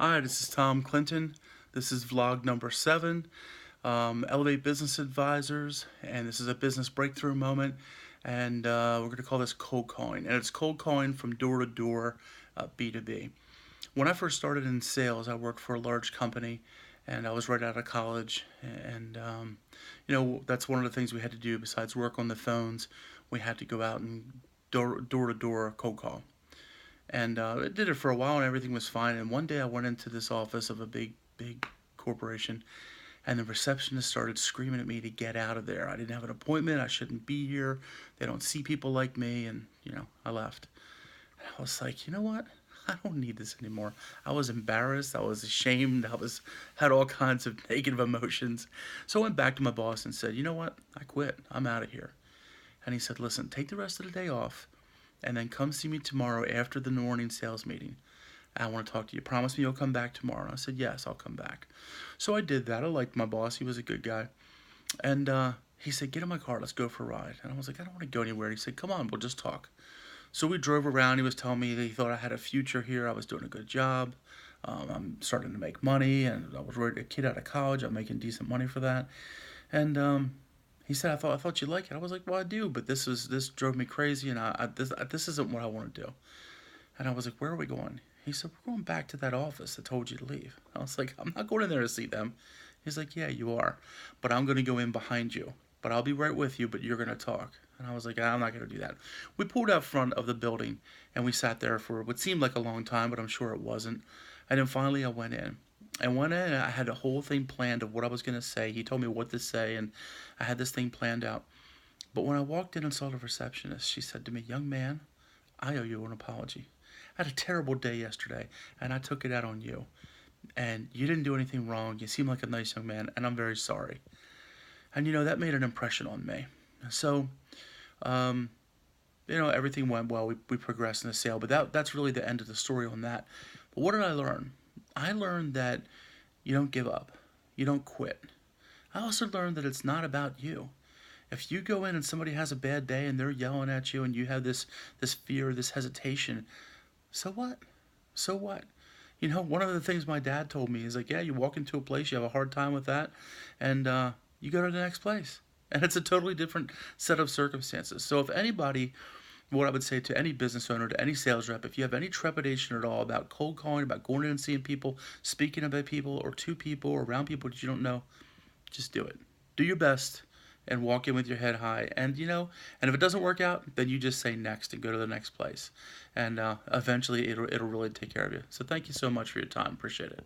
Hi, this is Tom Clinton. This is vlog number 7, Elevate Business Advisors, and this is a business breakthrough moment. And we're going to call this cold calling, and it's cold calling from door to door, B2B. When I first started in sales, I worked for a large company, and I was right out of college. And that's one of the things we had to do besides work on the phones. We had to go out and door to door cold call. And I did it for a while and everything was fine. And one day I went into this office of a big corporation, and the receptionist started screaming at me to get out of there. I didn't have an appointment. I shouldn't be here. They don't see people like me. And, I left. And I was like, you know what? I don't need this anymore. I was embarrassed. I was ashamed. Had all kinds of negative emotions. So I went back to my boss and said, you know what? I quit. I'm out of here. And he said, listen, take the rest of the day off and then come see me tomorrow after the morning sales meeting. I want to talk to you. Promise me you'll come back tomorrow. And I said, yes, I'll come back. So I did that. I liked my boss. He was a good guy. And he said, get in my car. Let's go for a ride. And I was like, I don't want to go anywhere. He said, come on, we'll just talk. So we drove around. He was telling me that he thought I had a future here. I was doing a good job. I'm starting to make money. And I was a kid out of college. I'm making decent money for that. And he said, I thought you'd like it. I was like, well, I do, but this drove me crazy, and this isn't what I want to do. And I was like, where are we going? He said, we're going back to that office that told you to leave. I was like, I'm not going in there to see them. He's like, yeah, you are, but I'm going to go in behind you. But I'll be right with you, but you're going to talk. And I was like, I'm not going to do that. We pulled out front of the building, and we sat there for what seemed like a long time, but I'm sure it wasn't. And then finally I went in. And went in, and I had a whole thing planned of what I was going to say. He told me what to say, and I had this thing planned out. But when I walked in and saw the receptionist, she said to me, young man, I owe you an apology. I had a terrible day yesterday, and I took it out on you. And you didn't do anything wrong. You seem like a nice young man, and I'm very sorry. And, that made an impression on me. So, um, everything went well. We progressed in the sale, but that's really the end of the story on that. But what did I learn? I learned that you don't give up. You don't quit. I also learned that it's not about you. If you go in and somebody has a bad day and they're yelling at you and you have this fear, this hesitation, so what? So what? One of the things my dad told me is like, yeah, you walk into a place, you have a hard time with that, and you go to the next place. And it's a totally different set of circumstances. So if anybody, what I would say to any business owner, to any sales rep, if you have any trepidation at all about cold calling, about going in and seeing people, speaking about people, or to people, or around people that you don't know, just do it. Do your best and walk in with your head high. And if it doesn't work out, then you just say next and go to the next place. And eventually it'll really take care of you. So thank you so much for your time. Appreciate it.